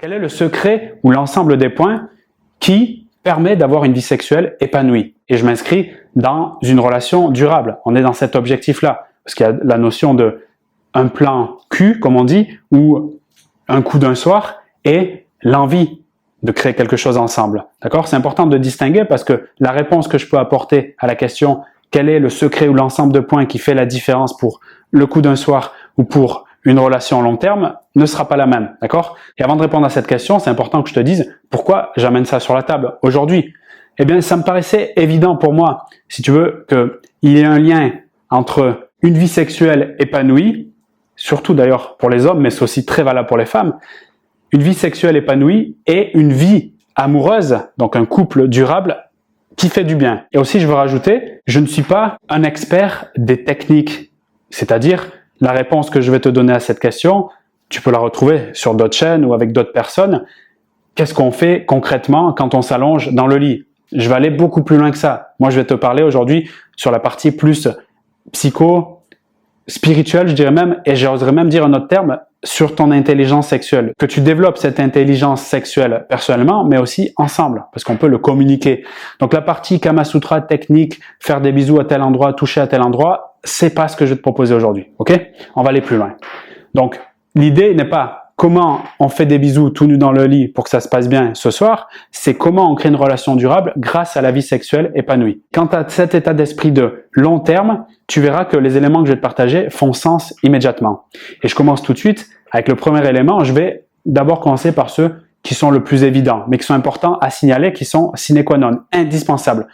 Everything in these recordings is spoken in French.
Quel est le secret ou l'ensemble des points qui permet d'avoir une vie sexuelle épanouie? Et je m'inscris dans une relation durable. On est dans cet objectif-là. Parce qu'il y a la notion de un plan cul, comme on dit, ou un coup d'un soir, et l'envie de créer quelque chose ensemble. D'accord? C'est important de distinguer parce que la réponse que je peux apporter à la question quel est le secret ou l'ensemble de points qui fait la différence pour le coup d'un soir ou pour une relation long terme ne sera pas la même. D'accord? Et avant de répondre à cette question, c'est important que je te dise pourquoi j'amène ça sur la table aujourd'hui. Eh bien, ça me paraissait évident pour moi, si tu veux, qu'il y ait un lien entre une vie sexuelle épanouie, surtout d'ailleurs pour les hommes, mais c'est aussi très valable pour les femmes, une vie sexuelle épanouie et une vie amoureuse, donc un couple durable qui fait du bien. Et aussi, je veux rajouter, je ne suis pas un expert des techniques, c'est-à-dire la réponse que je vais te donner à cette question, tu peux la retrouver sur d'autres chaînes ou avec d'autres personnes. Qu'est-ce qu'on fait concrètement quand on s'allonge dans le lit? Je vais aller beaucoup plus loin que ça. Moi, je vais te parler aujourd'hui sur la partie plus spirituelle, je dirais même, et j'oserais même dire un autre terme, sur ton intelligence sexuelle. Que tu développes cette intelligence sexuelle personnellement, mais aussi ensemble, parce qu'on peut le communiquer. Donc la partie Kama Sutra technique, faire des bisous à tel endroit, toucher à tel endroit, c'est pas ce que je vais te proposer aujourd'hui. Ok? On va aller plus loin. Donc l'idée n'est pas comment on fait des bisous tout nu dans le lit pour que ça se passe bien ce soir, c'est comment on crée une relation durable grâce à la vie sexuelle épanouie. Quant à cet état d'esprit de long terme, tu verras que les éléments que je vais te partager font sens immédiatement. Et je commence tout de suite avec le premier élément. Je vais d'abord commencer par ceux qui sont le plus évidents, mais qui sont importants à signaler, qui sont sine qua non, indispensables.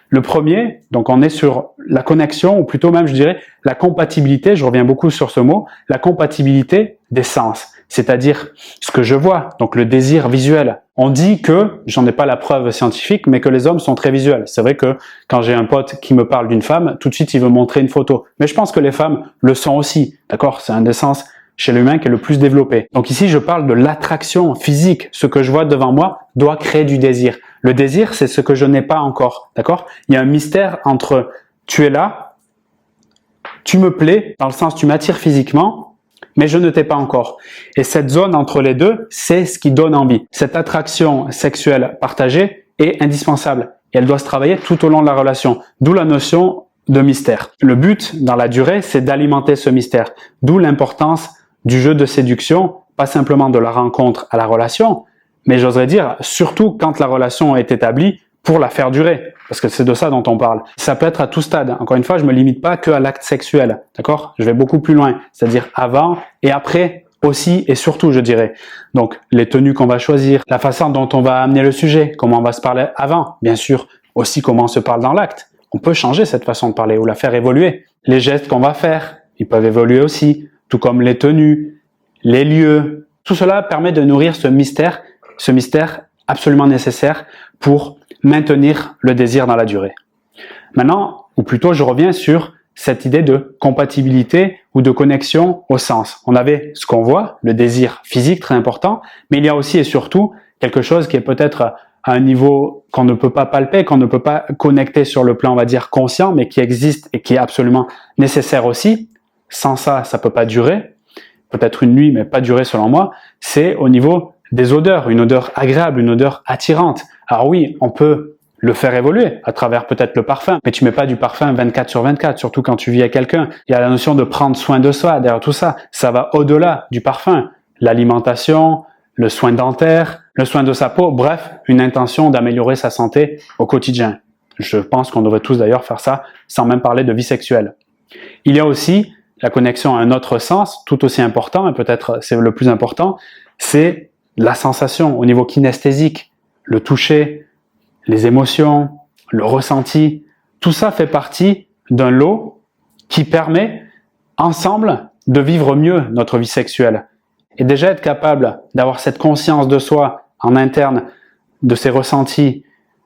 Le premier, donc on est sur la connexion, ou plutôt même je dirais la compatibilité, je reviens beaucoup sur ce mot, la compatibilité des sens, c'est-à-dire ce que je vois, donc le désir visuel. On dit que, j'en ai pas la preuve scientifique, mais que les hommes sont très visuels. C'est vrai que quand j'ai un pote qui me parle d'une femme, tout de suite il veut montrer une photo. Mais je pense que les femmes le sont aussi, d'accord? C'est un des sens chez l'humain qui est le plus développé. Donc ici, je parle de l'attraction physique. Ce que je vois devant moi doit créer du désir. Le désir, c'est ce que je n'ai pas encore, d'accord? Il y a un mystère entre tu es là, tu me plais, dans le sens tu m'attires physiquement, mais je ne t'ai pas encore. Et cette zone entre les deux, c'est ce qui donne envie. Cette attraction sexuelle partagée est indispensable et elle doit se travailler tout au long de la relation. D'où la notion de mystère. Le but, dans la durée, c'est d'alimenter ce mystère. D'où l'importance du jeu de séduction, pas simplement de la rencontre à la relation, mais j'oserais dire surtout quand la relation est établie pour la faire durer, parce que c'est de ça dont on parle. Ça peut être à tout stade. Encore une fois, je me limite pas que à l'acte sexuel, d'accord? Je vais beaucoup plus loin, c'est-à-dire avant et après aussi et surtout, je dirais. Donc, les tenues qu'on va choisir, la façon dont on va amener le sujet, comment on va se parler avant, bien sûr, aussi comment on se parle dans l'acte. On peut changer cette façon de parler ou la faire évoluer. Les gestes qu'on va faire, ils peuvent évoluer aussi, tout comme les tenues, les lieux. Tout cela permet de nourrir ce mystère absolument nécessaire pour maintenir le désir dans la durée. Maintenant, ou plutôt je reviens sur cette idée de compatibilité ou de connexion au sens. On avait ce qu'on voit, le désir physique très important, mais il y a aussi et surtout quelque chose qui est peut-être à un niveau qu'on ne peut pas palper, qu'on ne peut pas connecter sur le plan, on va dire, conscient, mais qui existe et qui est absolument nécessaire aussi. Sans ça, ça peut pas durer. Peut-être une nuit, mais pas durer selon moi. C'est au niveau des odeurs, une odeur agréable, une odeur attirante. Alors oui, on peut le faire évoluer à travers peut-être le parfum, mais tu mets pas du parfum 24/24, surtout quand tu vis avec quelqu'un. Il y a la notion de prendre soin de soi derrière tout ça. Ça va au-delà du parfum. L'alimentation, le soin dentaire, le soin de sa peau, bref, une intention d'améliorer sa santé au quotidien. Je pense qu'on devrait tous d'ailleurs faire ça sans même parler de vie sexuelle. Il y a aussi la connexion à un autre sens, tout aussi important, et peut-être c'est le plus important, c'est la sensation au niveau kinesthésique, le toucher, les émotions, le ressenti. Tout ça fait partie d'un lot qui permet ensemble de vivre mieux notre vie sexuelle. Et déjà être capable d'avoir cette conscience de soi en interne, de ses ressentis,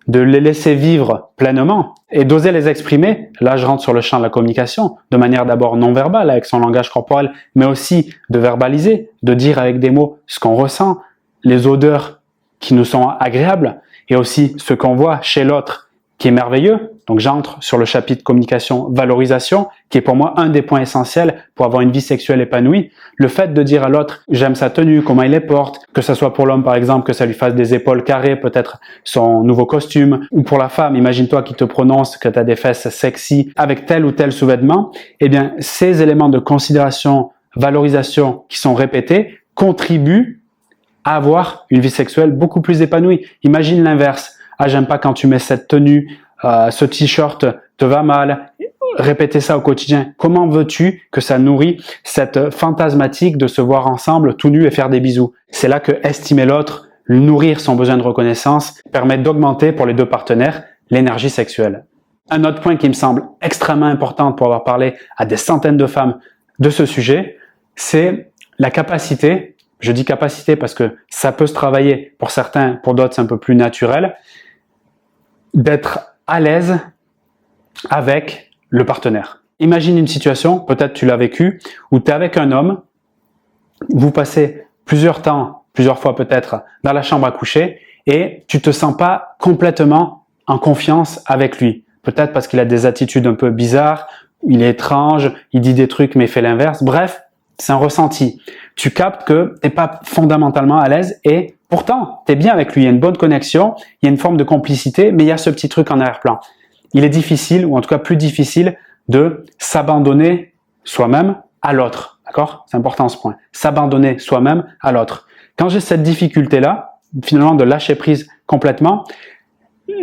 de les laisser vivre pleinement et d'oser les exprimer. Là, je rentre sur le champ de la communication, de manière d'abord non verbale avec son langage corporel, mais aussi de verbaliser, de dire avec des mots ce qu'on ressent, les odeurs qui nous sont agréables et aussi ce qu'on voit chez l'autre qui est merveilleux. Donc j'entre sur le chapitre communication, valorisation, qui est pour moi un des points essentiels pour avoir une vie sexuelle épanouie. Le fait de dire à l'autre, j'aime sa tenue, comment il les porte, que ce soit pour l'homme par exemple, que ça lui fasse des épaules carrées, peut-être son nouveau costume, ou pour la femme, imagine-toi qu'il te prononce que tu as des fesses sexy avec tel ou tel sous-vêtement. Eh bien, ces éléments de considération, valorisation qui sont répétés contribuent à avoir une vie sexuelle beaucoup plus épanouie. Imagine l'inverse. Ah, j'aime pas quand tu mets cette tenue, ce t-shirt te va mal. Répéter ça au quotidien. Comment veux-tu que ça nourrit cette fantasmatique de se voir ensemble tout nu et faire des bisous? C'est là que estimer l'autre, nourrir son besoin de reconnaissance, permet d'augmenter pour les deux partenaires l'énergie sexuelle. Un autre point qui me semble extrêmement important pour avoir parlé à des centaines de femmes de ce sujet, c'est la capacité, je dis capacité parce que ça peut se travailler pour certains, pour d'autres c'est un peu plus naturel, d'être à l'aise avec le partenaire. Imagine une situation, peut-être tu l'as vécu, où tu es avec un homme, vous passez plusieurs fois peut-être, dans la chambre à coucher et tu te sens pas complètement en confiance avec lui. Peut-être parce qu'il a des attitudes un peu bizarres, il est étrange, il dit des trucs mais fait l'inverse. Bref, c'est un ressenti. Tu captes que tu n'es pas fondamentalement à l'aise et pourtant, tu es bien avec lui, il y a une bonne connexion, il y a une forme de complicité, mais il y a ce petit truc en arrière-plan. Il est difficile, ou en tout cas plus difficile, de s'abandonner soi-même à l'autre. D'accord? C'est important ce point. S'abandonner soi-même à l'autre. Quand j'ai cette difficulté-là, finalement de lâcher prise complètement,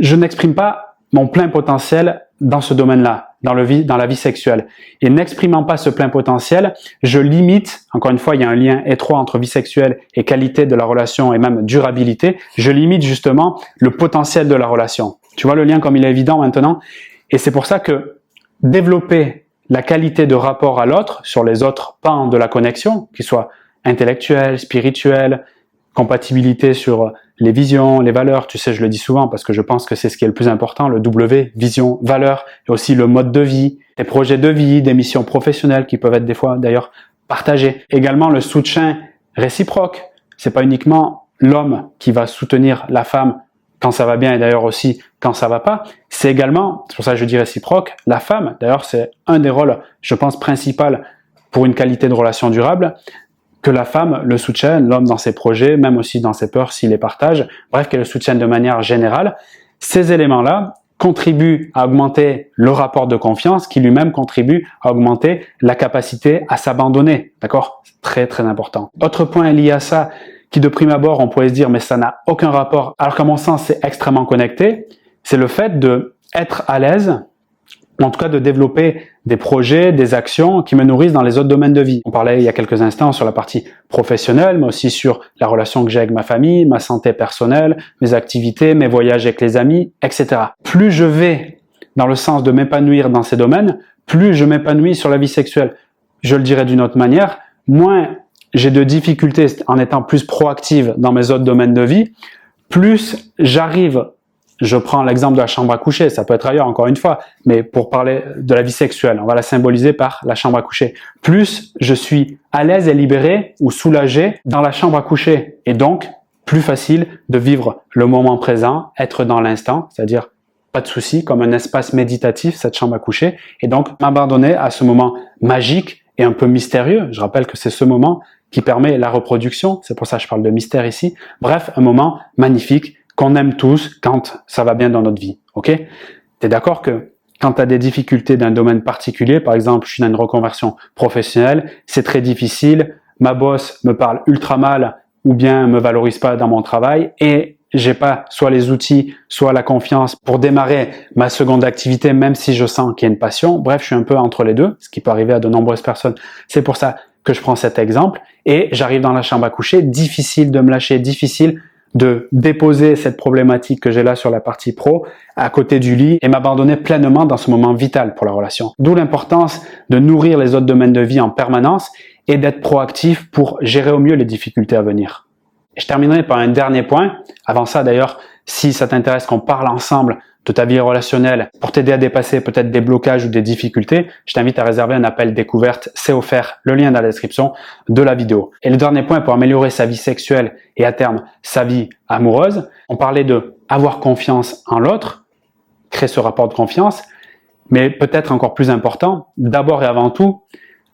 je n'exprime pas mon plein potentiel dans ce domaine-là, dans la vie sexuelle. Et n'exprimant pas ce plein potentiel, je limite, encore une fois, il y a un lien étroit entre vie sexuelle et qualité de la relation et même durabilité, je limite justement le potentiel de la relation. Tu vois le lien comme il est évident maintenant? Et c'est pour ça que développer la qualité de rapport à l'autre sur les autres pans de la connexion, qu'ils soient intellectuels, spirituels, compatibilité sur les visions, les valeurs, tu sais, je le dis souvent parce que je pense que c'est ce qui est le plus important, le W, vision, valeur, et aussi le mode de vie, des projets de vie, des missions professionnelles qui peuvent être des fois d'ailleurs partagées. Également le soutien réciproque, c'est pas uniquement l'homme qui va soutenir la femme quand ça va bien et d'ailleurs aussi quand ça va pas, c'est également, c'est pour ça que je dis réciproque, la femme, d'ailleurs c'est un des rôles, je pense, principal pour une qualité de relation durable, que la femme le soutienne, l'homme dans ses projets, même aussi dans ses peurs s'il les partage, bref, qu'elle le soutienne de manière générale. Ces éléments-là contribuent à augmenter le rapport de confiance qui lui-même contribue à augmenter la capacité à s'abandonner. D'accord? C'est très très important. Autre point lié à ça, qui de prime abord on pourrait se dire mais ça n'a aucun rapport, alors qu'à mon sens c'est extrêmement connecté, c'est le fait de être à l'aise, en tout cas de développer des projets, des actions qui me nourrissent dans les autres domaines de vie. On parlait il y a quelques instants sur la partie professionnelle, mais aussi sur la relation que j'ai avec ma famille, ma santé personnelle, mes activités, mes voyages avec les amis, etc. Plus je vais dans le sens de m'épanouir dans ces domaines, plus je m'épanouis sur la vie sexuelle. Je le dirais d'une autre manière, moins j'ai de difficultés en étant plus proactive dans mes autres domaines de vie, plus j'arrive, je prends l'exemple de la chambre à coucher, ça peut être ailleurs encore une fois, mais pour parler de la vie sexuelle, on va la symboliser par la chambre à coucher. Plus je suis à l'aise et libéré ou soulagé dans la chambre à coucher et donc plus facile de vivre le moment présent, être dans l'instant, c'est-à-dire pas de souci, comme un espace méditatif, cette chambre à coucher, et donc m'abandonner à ce moment magique et un peu mystérieux. Je rappelle que c'est ce moment qui permet la reproduction, c'est pour ça que je parle de mystère ici. Bref, un moment magnifique qu'on aime tous quand ça va bien dans notre vie, ok? T'es d'accord que quand tu as des difficultés d'un domaine particulier, par exemple, je suis dans une reconversion professionnelle, c'est très difficile, ma boss me parle ultra mal ou bien me valorise pas dans mon travail et j'ai pas soit les outils, soit la confiance pour démarrer ma seconde activité, même si je sens qu'il y a une passion. Bref, je suis un peu entre les deux, ce qui peut arriver à de nombreuses personnes. C'est pour ça que je prends cet exemple et j'arrive dans la chambre à coucher, difficile de me lâcher, difficile de déposer cette problématique que j'ai là sur la partie pro à côté du lit et m'abandonner pleinement dans ce moment vital pour la relation. D'où l'importance de nourrir les autres domaines de vie en permanence et d'être proactif pour gérer au mieux les difficultés à venir. Et je terminerai par un dernier point. Avant ça d'ailleurs, si ça t'intéresse qu'on parle ensemble de ta vie relationnelle pour t'aider à dépasser peut-être des blocages ou des difficultés, je t'invite à réserver un appel découverte. C'est offert, le lien dans la description de la vidéo. Et le dernier point pour améliorer sa vie sexuelle et à terme sa vie amoureuse, on parlait de avoir confiance en l'autre. créer ce rapport de confiance, mais peut-être encore plus important, d'abord et avant tout,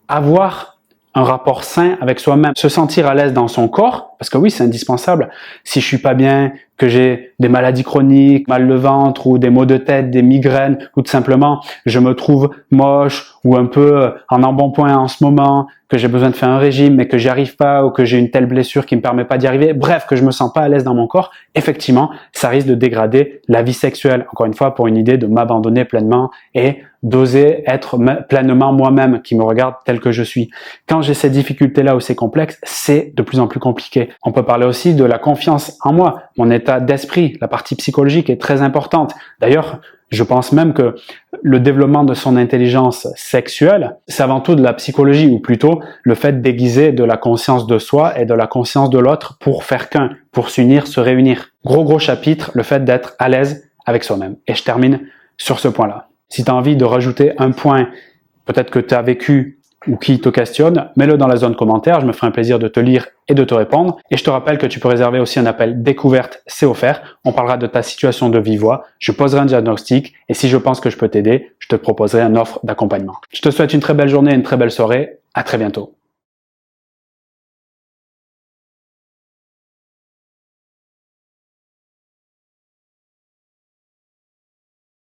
avoir un rapport sain avec soi-même, se sentir à l'aise dans son corps, parce que oui, c'est indispensable. Si je suis pas bien, que j'ai des maladies chroniques, mal de ventre ou des maux de tête, des migraines, ou tout simplement je me trouve moche ou un peu en embonpoint en ce moment, que j'ai besoin de faire un régime mais que j'y arrive pas ou que j'ai une telle blessure qui me permet pas d'y arriver, bref, que je me sens pas à l'aise dans mon corps, effectivement, ça risque de dégrader la vie sexuelle. Encore une fois, pour une idée de m'abandonner pleinement et d'oser être pleinement moi-même, qui me regarde tel que je suis. Quand j'ai ces difficultés-là ou ces complexes, c'est de plus en plus compliqué. On peut parler aussi de la confiance en moi, mon état d'esprit, la partie psychologique est très importante. D'ailleurs, je pense même que le développement de son intelligence sexuelle, c'est avant tout de la psychologie, ou plutôt le fait d'aiguiser de la conscience de soi et de la conscience de l'autre pour faire qu'un, pour s'unir, se réunir. Gros chapitre, le fait d'être à l'aise avec soi-même. Et je termine sur ce point-là. Si tu as envie de rajouter un point, peut-être que tu as vécu ou qui te questionne, mets-le dans la zone commentaire, je me ferai un plaisir de te lire et de te répondre. Et je te rappelle que tu peux réserver aussi un appel découverte, c'est offert. On parlera de ta situation de vive voix, je poserai un diagnostic et si je pense que je peux t'aider, je te proposerai une offre d'accompagnement. Je te souhaite une très belle journée et une très belle soirée. À très bientôt.